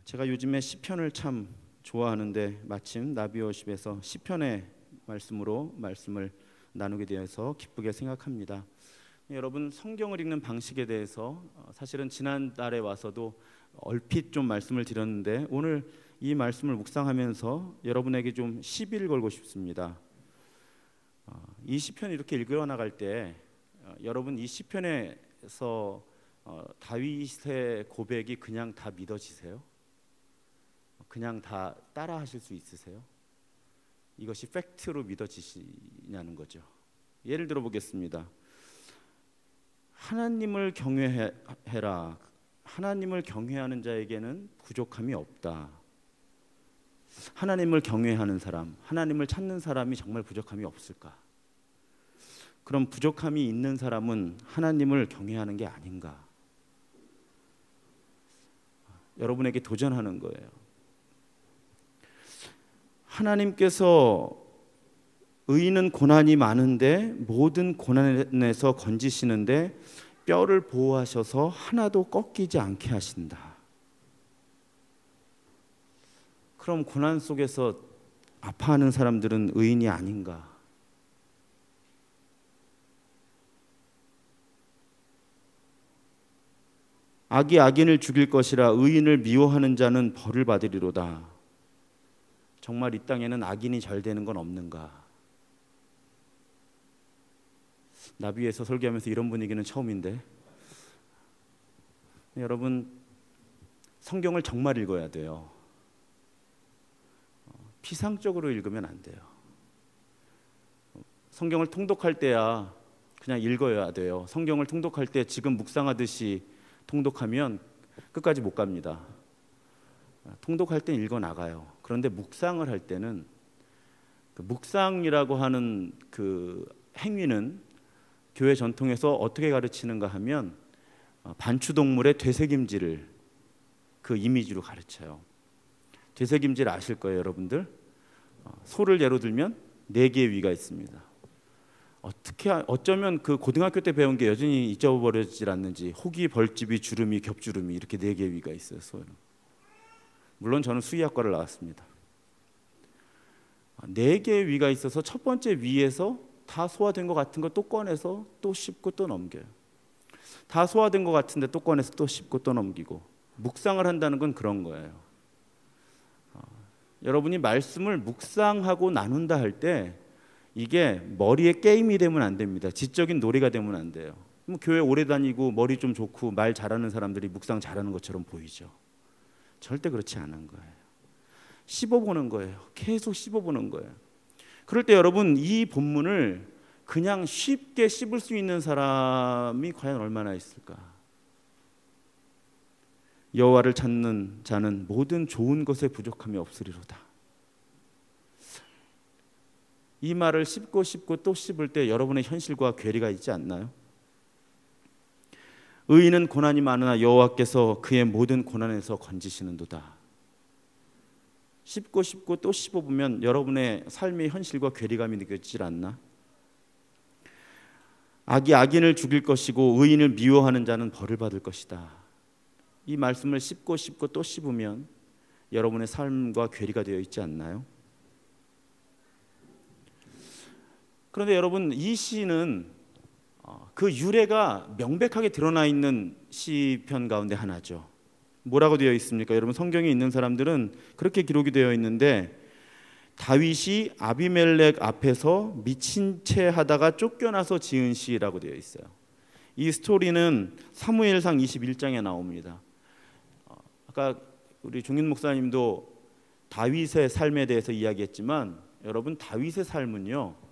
제가 요즘에 시편을 참 좋아하는데 마침 나비워십에서 시편의 말씀으로 말씀을 나누게 되어서 기쁘게 생각합니다. 여러분, 성경을 읽는 방식에 대해서 사실은 지난달에 와서도 얼핏 좀 말씀을 드렸는데 오늘 이 말씀을 묵상하면서 여러분에게 좀 시비를 걸고 싶습니다. 이 시편 이렇게 읽어 나갈 때 여러분, 이 시편에서 다윗의 고백이 그냥 다 믿어지세요? 그냥 다 따라 하실 수 있으세요? 이것이 팩트로 믿어지시냐는 거죠. 예를 들어 보겠습니다. 하나님을 경외해라. 하나님을 경외하는 자에게는 부족함이 없다. 하나님을 경외하는 사람, 하나님을 찾는 사람이 정말 부족함이 없을까? 그럼 부족함이 있는 사람은 하나님을 경외하는 게 아닌가? 여러분에게 도전하는 거예요. 하나님께서 의인은 고난이 많은데 모든 고난에서 건지시는데 뼈를 보호하셔서 하나도 꺾이지 않게 하신다. 그럼 고난 속에서 아파하는 사람들은 의인이 아닌가? 악이 악인을 죽일 것이라 의인을 미워하는 자는 벌을 받으리로다. 정말 이 땅에는 악인이 잘 되는 건 없는가? 나비에서 설교하면서 이런 분위기는 처음인데, 여러분, 성경을 정말 읽어야 돼요. 피상적으로 읽으면 안 돼요. 성경을 통독할 때야 그냥 읽어야 돼요. 성경을 통독할 때 지금 묵상하듯이 통독하면 끝까지 못 갑니다. 통독할 땐 읽어 나가요. 그런데 묵상을 할 때는 그 묵상이라고 하는 그 행위는 교회 전통에서 어떻게 가르치는가 하면 반추동물의 되새김질을 그 이미지로 가르쳐요. 되새김질 아실 거예요, 여러분들. 소를 예로 들면 4개의 위가 있습니다. 어쩌면 그 고등학교 때 배운 게 여전히 잊어버려지질 않는지 호기, 벌집이, 주름이, 겹주름이 이렇게 4개의 위가 있어요, 소는. 물론 저는 수의학과를 나왔습니다. 4개의 위가 있어서 첫 번째 위에서 다 소화된 것 같은 걸 또 꺼내서 또 씹고 또 넘겨요. 다 소화된 것 같은데 또 꺼내서 또 씹고 또 넘기고. 묵상을 한다는 건 그런 거예요. 여러분이 말씀을 묵상하고 나눈다 할 때 이게 머리에 게임이 되면 안 됩니다. 지적인 놀이가 되면 안 돼요. 뭐 교회 오래 다니고 머리 좀 좋고 말 잘하는 사람들이 묵상 잘하는 것처럼 보이죠. 절대 그렇지 않은 거예요. 씹어보는 거예요. 계속 씹어보는 거예요. 그럴 때 여러분, 이 본문을 그냥 쉽게 씹을 수 있는 사람이 과연 얼마나 있을까? 여호와를 찾는 자는 모든 좋은 것에 부족함이 없으리로다. 이 말을 씹고 또 씹을 때 여러분의 현실과 괴리가 있지 않나요? 의인은 고난이 많으나 여호와께서 그의 모든 고난에서 건지시는도다. 씹고 또 씹어보면 여러분의 삶의 현실과 괴리감이 느껴지질 않나? 악이 악인을 죽일 것이고 의인을 미워하는 자는 벌을 받을 것이다. 이 말씀을 씹고 또 씹으면 여러분의 삶과 괴리가 되어 있지 않나요? 그런데 여러분, 이 시는 그 유래가 명백하게 드러나 있는 시편 가운데 하나죠. 뭐라고 되어 있습니까? 여러분, 성경에 있는 사람들은 그렇게 기록이 되어 있는데, 다윗이 아비멜렉 앞에서 미친 채 하다가 쫓겨나서 지은 시라고 되어 있어요. 이 스토리는 사무엘상 21장에 나옵니다. 아까 우리 종윤 목사님도 다윗의 삶에 대해서 이야기했지만, 여러분, 다윗의 삶은요,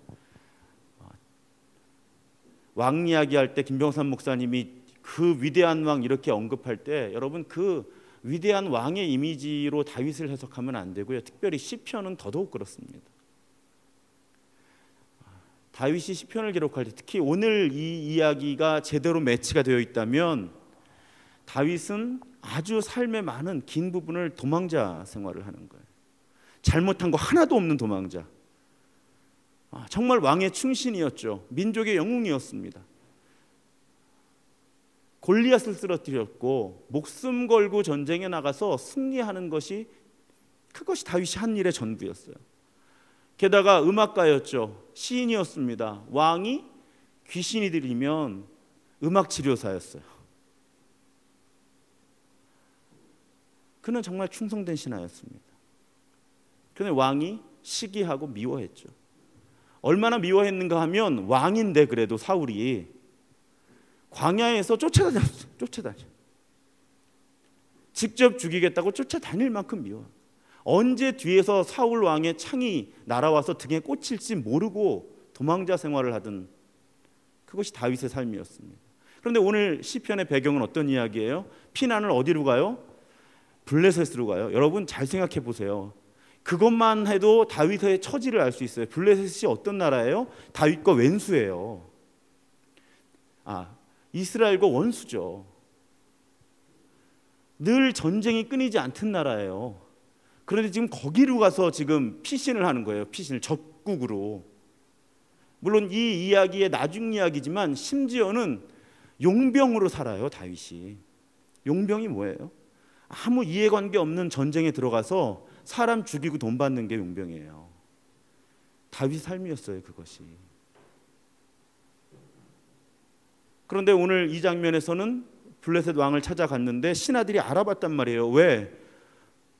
왕 이야기할 때 김병삼 목사님이 그 위대한 왕 이렇게 언급할 때 여러분, 그 위대한 왕의 이미지로 다윗을 해석하면 안 되고요. 특별히 시편은 더더욱 그렇습니다. 다윗이 시편을 기록할 때, 특히 오늘 이 이야기가 제대로 매치가 되어 있다면 다윗은 아주 삶의 많은 긴 부분을 도망자 생활을 하는 거예요. 잘못한 거 하나도 없는 도망자. 정말 왕의 충신이었죠. 민족의 영웅이었습니다. 골리앗을 쓰러뜨렸고 목숨 걸고 전쟁에 나가서 승리하는 것이 그것이 다윗이 한 일의 전부였어요. 게다가 음악가였죠. 시인이었습니다. 왕이 귀신이 들리면 음악 치료사였어요. 그는 정말 충성된 신하였습니다. 그런데 왕이 시기하고 미워했죠. 얼마나 미워했는가 하면 왕인데 그래도 사울이 광야에서 쫓아다녀. 직접 죽이겠다고 쫓아다닐 만큼 미워. 언제 뒤에서 사울 왕의 창이 날아와서 등에 꽂힐지 모르고 도망자 생활을 하던 그것이 다윗의 삶이었습니다. 그런데 오늘 시편의 배경은 어떤 이야기예요? 피난을 어디로 가요? 블레셋으로 가요. 여러분 잘 생각해 보세요. 그것만 해도 다윗의 처지를 알 수 있어요. 블레셋이 어떤 나라예요? 다윗과 왼수예요. 이스라엘과 원수죠. 늘 전쟁이 끊이지 않던 나라예요. 그런데 지금 거기로 가서 지금 피신을 하는 거예요. 피신을 적국으로. 물론 이 이야기의 나중 이야기지만 심지어는 용병으로 살아요. 다윗이. 용병이 뭐예요? 아무 이해관계 없는 전쟁에 들어가서 사람 죽이고 돈 받는 게 용병이에요. 다윗 삶이었어요. 그것이. 그런데 오늘 이 장면에서는 블레셋 왕을 찾아갔는데 신하들이 알아봤단 말이에요. 왜?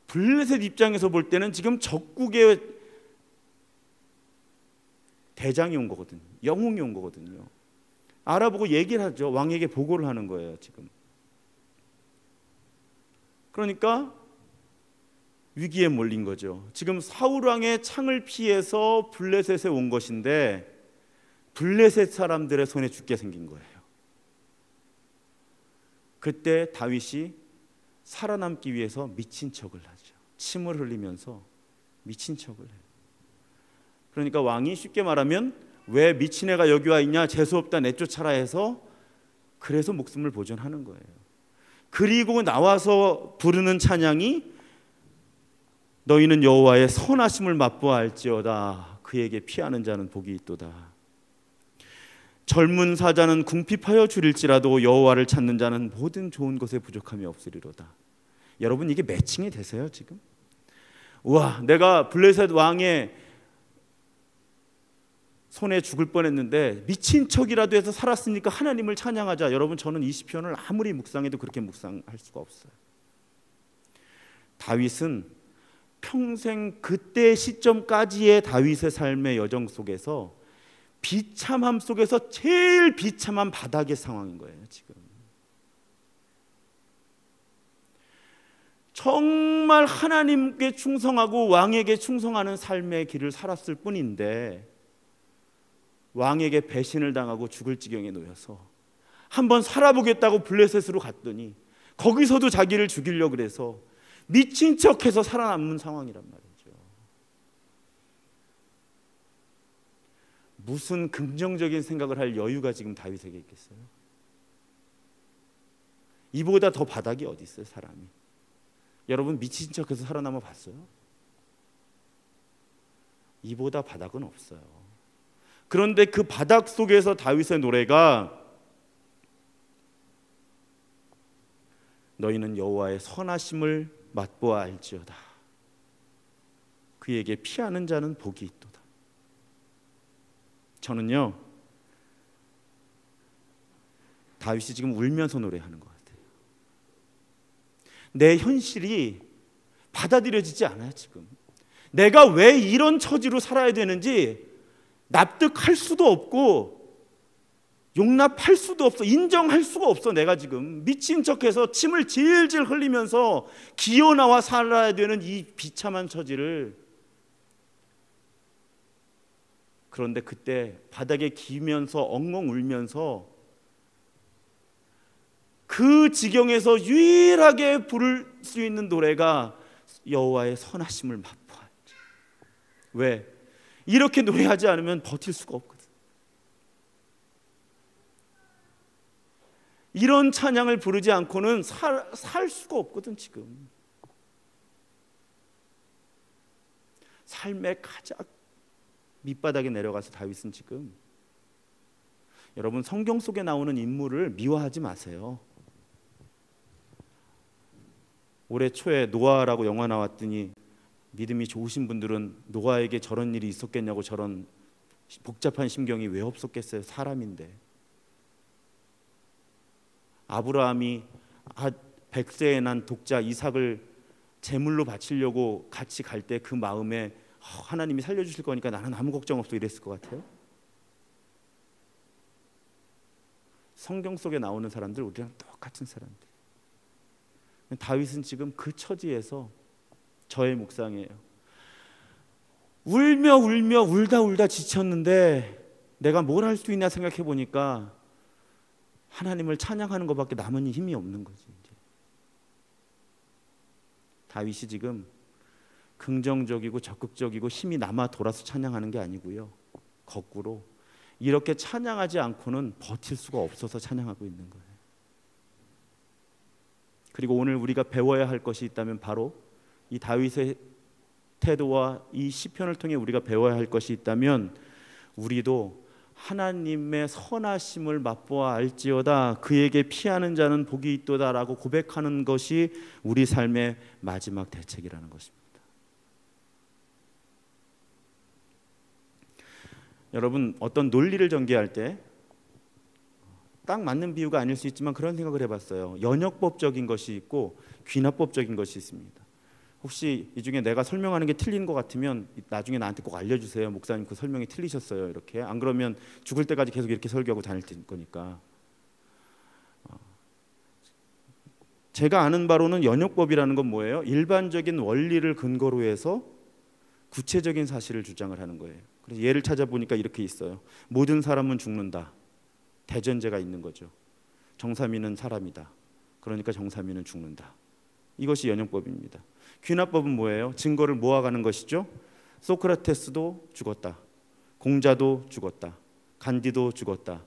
블레셋 입장에서 볼 때는 지금 적국의 대장이 온 거거든요. 영웅이 온 거거든요. 알아보고 얘기를 하죠. 왕에게 보고를 하는 거예요. 지금. 그러니까 위기에 몰린 거죠. 지금 사울 왕의 창을 피해서 블레셋에 온 것인데 블레셋 사람들의 손에 죽게 생긴 거예요. 그때 다윗이 살아남기 위해서 미친 척을 하죠. 침을 흘리면서 미친 척을 해요. 그러니까 왕이 쉽게 말하면 왜 미친 애가 여기 와 있냐, 재수없다 내쫓아라 해서 그래서 목숨을 보존하는 거예요. 그리고 나와서 부르는 찬양이 너희는 여호와의 선하심을 맛보아할지어다. 그에게 피하는 자는 복이 있도다. 젊은 사자는 궁핍하여 줄일지라도 여호와를 찾는 자는 모든 좋은 것에 부족함이 없으리로다. 여러분 이게 매칭이 되세요 지금? 우와, 내가 블레셋 왕의 손에 죽을 뻔했는데 미친 척이라도 해서 살았으니까 하나님을 찬양하자. 여러분 저는 이 시편을 아무리 묵상해도 그렇게 묵상할 수가 없어요. 다윗은 평생 그때 시점까지의 다윗의 삶의 여정 속에서 비참함 속에서 제일 비참한 바닥의 상황인 거예요. 지금 정말 하나님께 충성하고 왕에게 충성하는 삶의 길을 살았을 뿐인데 왕에게 배신을 당하고 죽을 지경에 놓여서 한번 살아보겠다고 블레셋으로 갔더니 거기서도 자기를 죽이려고 그래서 미친 척해서 살아남는 상황이란 말이죠. 무슨 긍정적인 생각을 할 여유가 지금 다윗에게 있겠어요? 이보다 더 바닥이 어디 있어요, 사람이? 여러분 미친 척해서 살아남아 봤어요? 이보다 바닥은 없어요. 그런데 그 바닥 속에서 다윗의 노래가 너희는 여호와의 선하심을 맛보아 알지어다. 그에게 피하는 자는 복이 있도다. 저는요 다윗이 지금 울면서 노래하는 것 같아요. 내 현실이 받아들여지지 않아요. 지금 내가 왜 이런 처지로 살아야 되는지 납득할 수도 없고 용납할 수도 없어. 인정할 수가 없어. 내가 지금 미친 척해서 침을 질질 흘리면서 기어 나와 살아야 되는 이 비참한 처지를. 그런데 그때 바닥에 기면서 엉엉 울면서 그 지경에서 유일하게 부를 수 있는 노래가 여호와의 선하심을 맛보았지. 왜? 이렇게 노래하지 않으면 버틸 수가 없거든. 이런 찬양을 부르지 않고는 살 수가 없거든. 지금 삶의 가장 밑바닥에 내려가서 다윗은 지금, 여러분 성경 속에 나오는 인물을 미워하지 마세요. 올해 초에 노아라고 영화 나왔더니 믿음이 좋으신 분들은 노아에게 저런 일이 있었겠냐고 저런 복잡한 심경이 왜 없었겠어요? 사람인데. 아브라함이 100세에 난 독자 이삭을 제물로 바치려고 같이 갈 때 그 마음에 하나님이 살려주실 거니까 나는 아무 걱정 없어 이랬을 것 같아요. 성경 속에 나오는 사람들 우리랑 똑같은 사람들. 다윗은 지금 그 처지에서 저의 묵상이에요. 울며 울다 지쳤는데 내가 뭘 할 수 있나 생각해 보니까 하나님을 찬양하는 것밖에 남은 힘이 없는 거지. 이제. 다윗이 지금 긍정적이고 적극적이고 힘이 남아 돌아서 찬양하는 게 아니고요. 거꾸로 이렇게 찬양하지 않고는 버틸 수가 없어서 찬양하고 있는 거예요. 그리고 오늘 우리가 배워야 할 것이 있다면 바로 이 다윗의 태도와 이 시편을 통해 우리가 배워야 할 것이 있다면 우리도 하나님의 선하심을 맛보아 알지어다 그에게 피하는 자는 복이 있도다라고 고백하는 것이 우리 삶의 마지막 대책이라는 것입니다. 여러분 어떤 논리를 전개할 때 딱 맞는 비유가 아닐 수 있지만 그런 생각을 해봤어요. 연역법적인 것이 있고 귀납법적인 것이 있습니다. 혹시 이 중에 내가 설명하는 게 틀린 것 같으면 나중에 나한테 꼭 알려주세요. 목사님 그 설명이 틀리셨어요. 이렇게 안 그러면 죽을 때까지 계속 이렇게 설교하고 다닐 거니까. 제가 아는 바로는 연역법이라는 건 뭐예요? 일반적인 원리를 근거로 해서 구체적인 사실을 주장을 하는 거예요. 그래서 예를 찾아보니까 이렇게 있어요. 모든 사람은 죽는다. 대전제가 있는 거죠. 정사민은 사람이다. 그러니까 정사민은 죽는다. 이것이 연역법입니다. 귀납법은 뭐예요? 증거를 모아가는 것이죠. 소크라테스도 죽었다. 공자도 죽었다. 간디도 죽었다.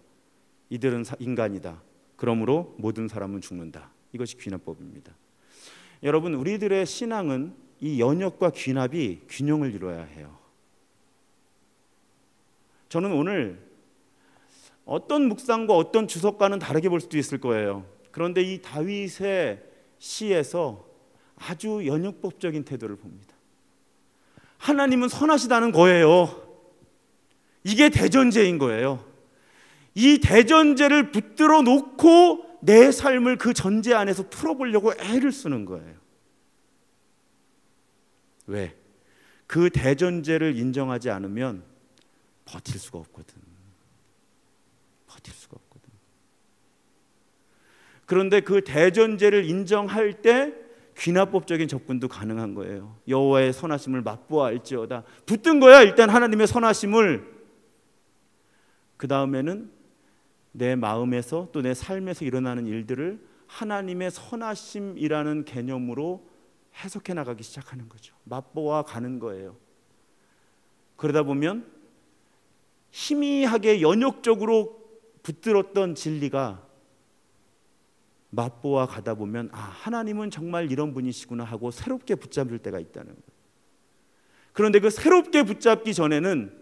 이들은 인간이다. 그러므로 모든 사람은 죽는다. 이것이 귀납법입니다. 여러분 우리들의 신앙은 이 연역과 귀납이 균형을 이루어야 해요. 저는 오늘 어떤 묵상과 어떤 주석과는 다르게 볼 수도 있을 거예요. 그런데 이 다윗의 시에서 아주 연역법적인 태도를 봅니다. 하나님은 선하시다는 거예요. 이게 대전제인 거예요. 이 대전제를 붙들어 놓고 내 삶을 그 전제 안에서 풀어보려고 애를 쓰는 거예요. 왜? 그 대전제를 인정하지 않으면 버틸 수가 없거든. 버틸 수가 없거든. 그런데 그 대전제를 인정할 때 귀납법적인 접근도 가능한 거예요. 여호와의 선하심을 맛보아 알지어다. 붙든 거야. 일단 하나님의 선하심을. 그 다음에는 내 마음에서 또 내 삶에서 일어나는 일들을 하나님의 선하심이라는 개념으로 해석해 나가기 시작하는 거죠. 맛보아 가는 거예요. 그러다 보면 희미하게 연역적으로 붙들었던 진리가 맛보아 가다 보면 하나님은 정말 이런 분이시구나 하고 새롭게 붙잡을 때가 있다는 거예요. 그런데 그 새롭게 붙잡기 전에는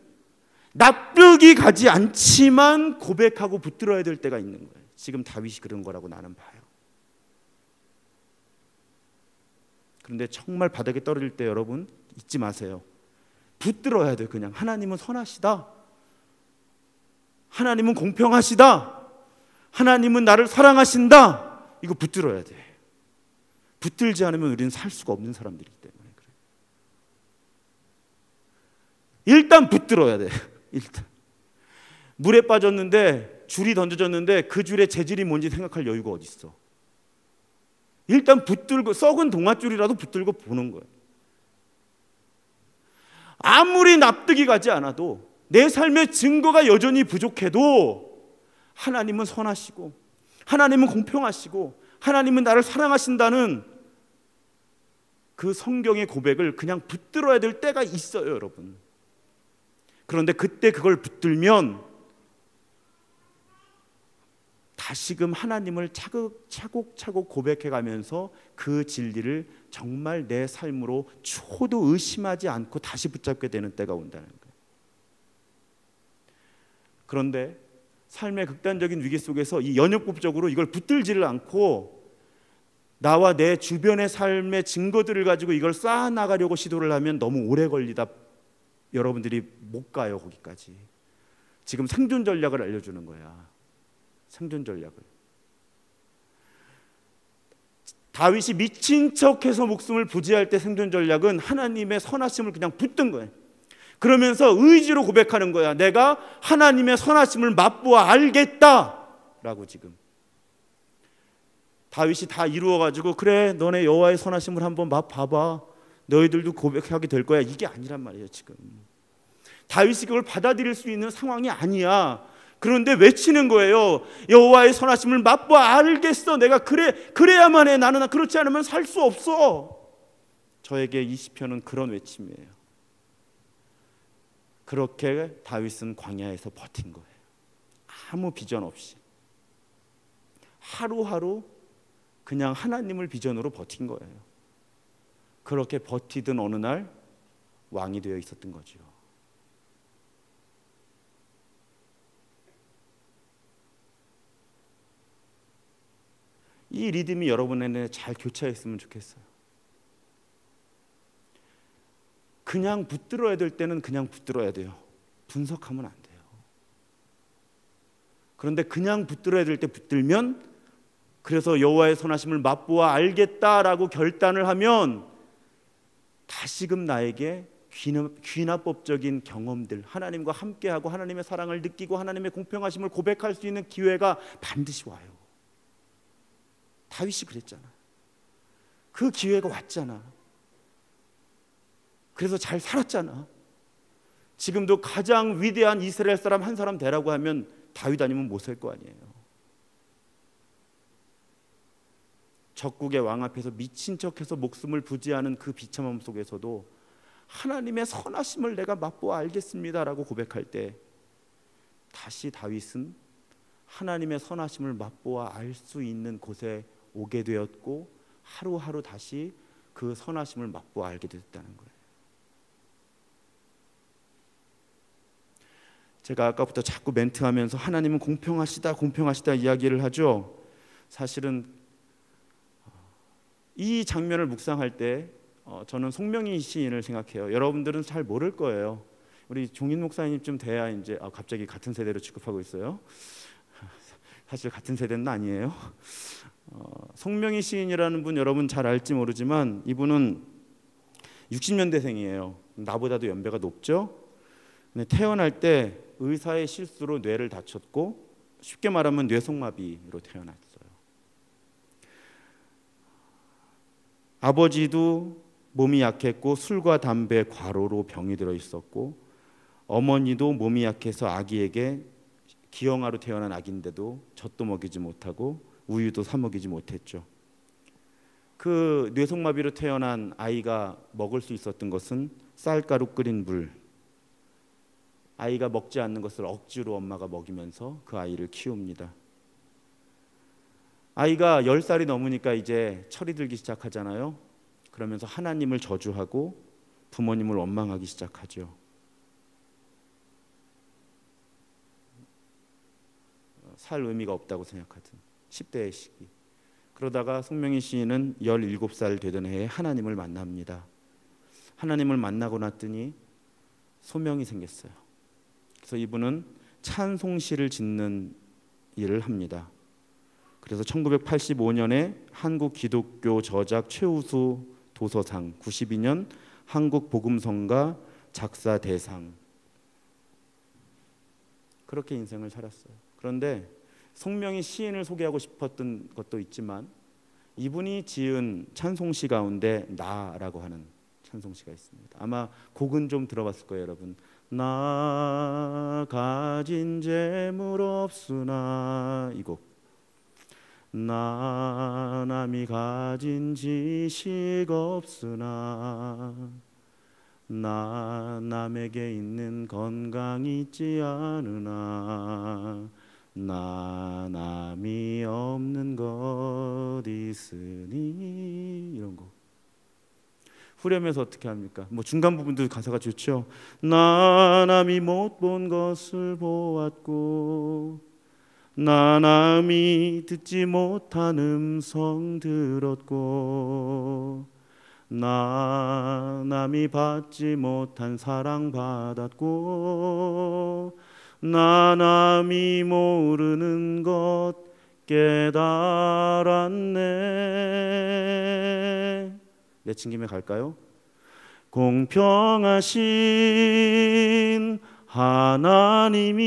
납득이 가지 않지만 고백하고 붙들어야 될 때가 있는 거예요. 지금 다윗이 그런 거라고 나는 봐요. 그런데 정말 바닥에 떨어질 때 여러분 잊지 마세요. 붙들어야 돼요. 그냥 하나님은 선하시다. 하나님은 공평하시다. 하나님은 나를 사랑하신다. 이거 붙들어야 돼. 붙들지 않으면 우리는 살 수가 없는 사람들이기 때문에 그래요. 일단 붙들어야 돼. 일단 물에 빠졌는데 줄이 던져졌는데 그 줄의 재질이 뭔지 생각할 여유가 어디 있어. 일단 붙들고 썩은 동아줄이라도 붙들고 보는 거예요. 아무리 납득이 가지 않아도 내 삶의 증거가 여전히 부족해도 하나님은 선하시고 하나님은 공평하시고 하나님은 나를 사랑하신다는 그 성경의 고백을 그냥 붙들어야 될 때가 있어요, 여러분. 그런데 그때 그걸 붙들면 다시금 하나님을 차곡차곡 고백해가면서 그 진리를 정말 내 삶으로 초도 의심하지 않고 다시 붙잡게 되는 때가 온다는 거예요. 그런데 삶의 극단적인 위기 속에서 이 연역법적으로 이걸 붙들지를 않고 나와 내 주변의 삶의 증거들을 가지고 이걸 쌓아나가려고 시도를 하면 너무 오래 걸리다 여러분들이 못 가요. 거기까지. 지금 생존 전략을 알려주는 거야. 생존 전략을. 다윗이 미친 척해서 목숨을 부지할 때 생존 전략은 하나님의 선하심을 그냥 붙든 거예요. 그러면서 의지로 고백하는 거야. 내가 하나님의 선하심을 맛보아 알겠다라고. 지금 다윗이 다 이루어가지고 그래 너네 여호와의 선하심을 한번 맛봐봐. 너희들도 고백하게 될 거야. 이게 아니란 말이에요. 지금 다윗이 그걸 받아들일 수 있는 상황이 아니야. 그런데 외치는 거예요. 여호와의 선하심을 맛보아 알겠어. 내가 그래야만 해. 나는 그렇지 않으면 살 수 없어. 저에게 이 시편은 그런 외침이에요. 그렇게 다윗은 광야에서 버틴 거예요. 아무 비전 없이 하루하루 그냥 하나님을 비전으로 버틴 거예요. 그렇게 버티던 어느 날 왕이 되어 있었던 거죠. 이 리듬이 여러분에게 잘 교차했으면 좋겠어요. 그냥 붙들어야 될 때는 그냥 붙들어야 돼요. 분석하면 안 돼요. 그런데 그냥 붙들어야 될 때 붙들면, 그래서 여호와의 선하심을 맛보아 알겠다라고 결단을 하면 다시금 나에게 귀납법적인 경험들, 하나님과 함께하고 하나님의 사랑을 느끼고 하나님의 공평하심을 고백할 수 있는 기회가 반드시 와요. 다윗이 그랬잖아. 그 기회가 왔잖아. 그래서 잘 살았잖아. 지금도 가장 위대한 이스라엘 사람 한 사람 되라고 하면 다윗 아니면 못 살 거 아니에요. 적국의 왕 앞에서 미친 척해서 목숨을 부지하는 그 비참함 속에서도 하나님의 선하심을 내가 맛보아 알겠습니다라고 고백할 때 다시 다윗은 하나님의 선하심을 맛보아 알 수 있는 곳에 오게 되었고 하루하루 다시 그 선하심을 맛보아 알게 됐다는 거예요. 제가 아까부터 자꾸 멘트하면서 하나님은 공평하시다 공평하시다 이야기를 하죠. 사실은 이 장면을 묵상할 때 저는 송명희 시인을 생각해요. 여러분들은 잘 모를 거예요. 우리 종인 목사님쯤 돼야 이제 갑자기 같은 세대로 취급하고 있어요. 사실 같은 세대는 아니에요. 송명희 시인이라는 분 여러분 잘 알지 모르지만 이분은 60년대생이에요. 나보다도 연배가 높죠. 근데 태어날 때 의사의 실수로 뇌를 다쳤고 쉽게 말하면 뇌성마비로 태어났어요. 아버지도 몸이 약했고 술과 담배, 과로로 병이 들어 있었고 어머니도 몸이 약해서 아기에게 기형아로 태어난 아기인데도 젖도 먹이지 못하고 우유도 사 먹이지 못했죠. 그 뇌성마비로 태어난 아이가 먹을 수 있었던 것은 쌀가루 끓인 물. 아이가 먹지 않는 것을 억지로 엄마가 먹이면서 그 아이를 키웁니다. 아이가 10살이 넘으니까 이제 철이 들기 시작하잖아요. 그러면서 하나님을 저주하고 부모님을 원망하기 시작하죠. 살 의미가 없다고 생각하던 10대의 시기. 그러다가 송명희 시인은 17살 되던 해에 하나님을 만납니다. 하나님을 만나고 났더니 소명이 생겼어요. 그래서 이분은 찬송시를 짓는 일을 합니다. 그래서 1985년에 한국 기독교 저작 최우수 도서상, 92년 한국 복음성가 작사 대상, 그렇게 인생을 살았어요. 그런데 송명희 시인을 소개하고 싶었던 것도 있지만 이분이 지은 찬송시 가운데 나라고 하는 찬송시가 있습니다. 아마 곡은 좀 들어봤을 거예요, 여러분. 나 가진 재물 없으나, 이 곡. 나 남이 가진 지식 없으나 나 남에게 있는 건강 있지 않으나 나 남이 없는 것 있으니, 이런 거 후렴에서 어떻게 합니까? 뭐 중간 부분도 가사가 좋죠. 나 남이 못 본 것을 보았고 나 남이 듣지 못한 음성 들었고 나 남이 받지 못한 사랑 받았고 나 남이 모르는 것 깨달았네. 내친 김에 갈까요? 공평하신 하나님이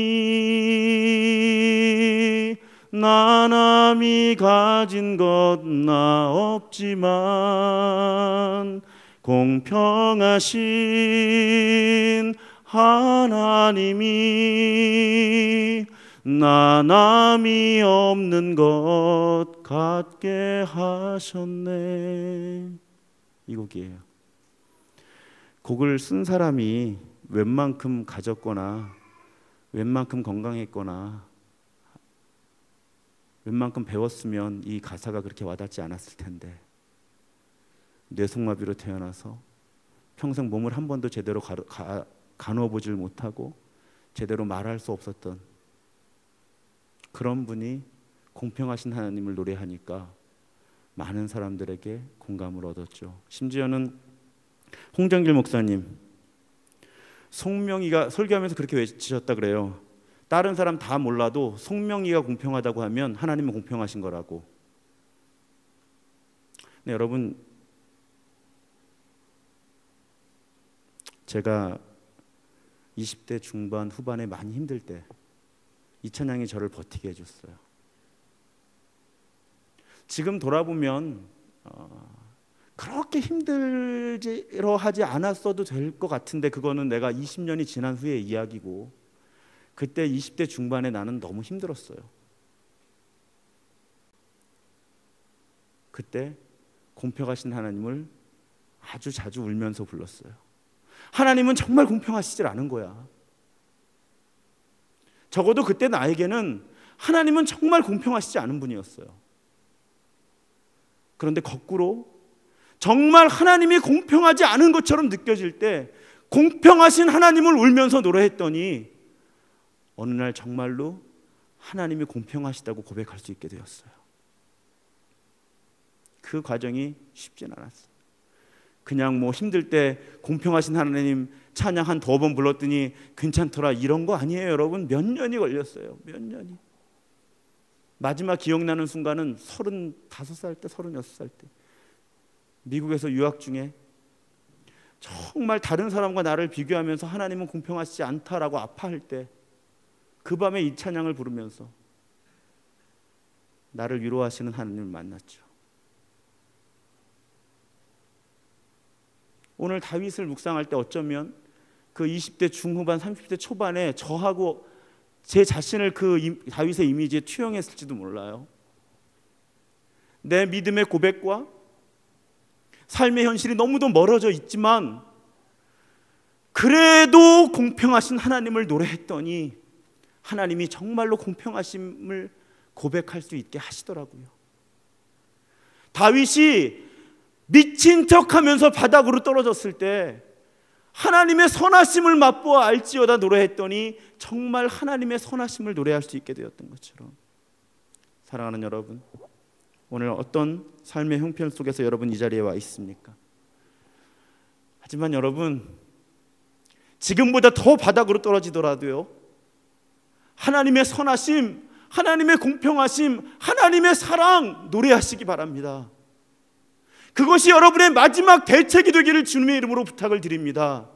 나 남이 가진 것 나 없지만 공평하신 하나님이 나 남이 없는 것 같게 하셨네. 이 곡이에요. 곡을 쓴 사람이 웬만큼 가졌거나 웬만큼 건강했거나 웬만큼 배웠으면 이 가사가 그렇게 와닿지 않았을 텐데 뇌성마비로 태어나서 평생 몸을 한 번도 제대로 가누어 보질 못하고 제대로 말할 수 없었던 그런 분이 공평하신 하나님을 노래하니까 많은 사람들에게 공감을 얻었죠. 심지어는 홍정길 목사님, 송명이가 설교하면서 그렇게 외치셨다 그래요. 다른 사람 다 몰라도 송명이가 공평하다고 하면 하나님은 공평하신 거라고. 네, 여러분, 제가 20대 중반 후반에 많이 힘들 때 이찬양이 저를 버티게 해줬어요. 지금 돌아보면 그렇게 힘들어 하지 않았어도 될 것 같은데 그거는 내가 20년이 지난 후의 이야기고 그때 20대 중반에 나는 너무 힘들었어요. 그때 공평하신 하나님을 아주 자주 울면서 불렀어요. 하나님은 정말 공평하시질 않은 거야. 적어도 그때 나에게는 하나님은 정말 공평하시지 않은 분이었어요. 그런데 거꾸로 정말 하나님이 공평하지 않은 것처럼 느껴질 때 공평하신 하나님을 울면서 노래했더니 어느 날 정말로 하나님이 공평하시다고 고백할 수 있게 되었어요. 그 과정이 쉽진 않았어요. 그냥 뭐 힘들 때 공평하신 하나님 찬양 한 2번 불렀더니 괜찮더라 이런 거 아니에요. 여러분, 몇 년이 걸렸어요. 몇 년이. 마지막 기억나는 순간은 35살 때 36살 때 미국에서 유학 중에 정말 다른 사람과 나를 비교하면서 하나님은 공평하시지 않다라고 아파할 때 그 밤에 이 찬양을 부르면서 나를 위로하시는 하나님을 만났죠. 오늘 다윗을 묵상할 때 어쩌면 그 20대 중후반 30대 초반에 저하고 제 자신을 그 다윗의 이미지에 투영했을지도 몰라요. 내 믿음의 고백과 삶의 현실이 너무도 멀어져 있지만 그래도 공평하신 하나님을 노래했더니 하나님이 정말로 공평하심을 고백할 수 있게 하시더라고요. 다윗이 미친 척하면서 바닥으로 떨어졌을 때 하나님의 선하심을 맛보아 알지어다 노래했더니 정말 하나님의 선하심을 노래할 수 있게 되었던 것처럼, 사랑하는 여러분, 오늘 어떤 삶의 형편 속에서 여러분 이 자리에 와 있습니까? 하지만 여러분, 지금보다 더 바닥으로 떨어지더라도요, 하나님의 선하심, 하나님의 공평하심, 하나님의 사랑 노래하시기 바랍니다. 그것이 여러분의 마지막 대책이 되기를 주님의 이름으로 부탁을 드립니다.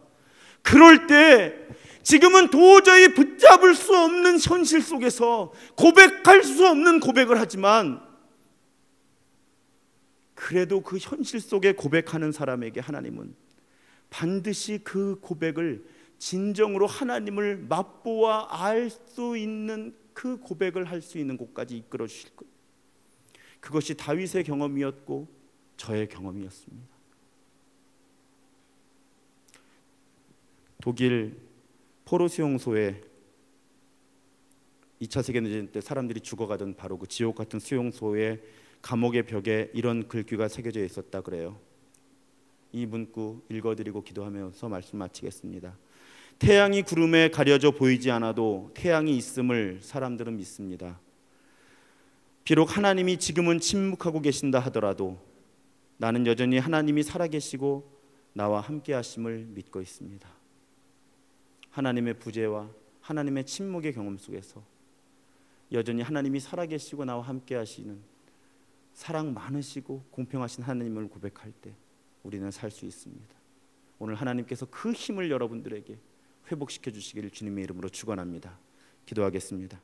그럴 때 지금은 도저히 붙잡을 수 없는 현실 속에서 고백할 수 없는 고백을 하지만 그래도 그 현실 속에 고백하는 사람에게 하나님은 반드시 그 고백을 진정으로 하나님을 맛보아 알 수 있는 그 고백을 할 수 있는 곳까지 이끌어 주실 거예요. 그것이 다윗의 경험이었고 저의 경험이었습니다. 독일 포로 수용소에 2차 세계대전 때 사람들이 죽어가던 바로 그 지옥 같은 수용소에 감옥의 벽에 이런 글귀가 새겨져 있었다 그래요. 이 문구 읽어드리고 기도하면서 말씀 마치겠습니다. 태양이 구름에 가려져 보이지 않아도 태양이 있음을 사람들은 믿습니다. 비록 하나님이 지금은 침묵하고 계신다 하더라도 나는 여전히 하나님이 살아계시고 나와 함께 하심을 믿고 있습니다. 하나님의 부재와 하나님의 침묵의 경험 속에서 여전히 하나님이 살아계시고 나와 함께 하시는 사랑 많으시고 공평하신 하나님을 고백할 때 우리는 살 수 있습니다. 오늘 하나님께서 그 힘을 여러분들에게 회복시켜 주시기를 주님의 이름으로 축원합니다. 기도하겠습니다.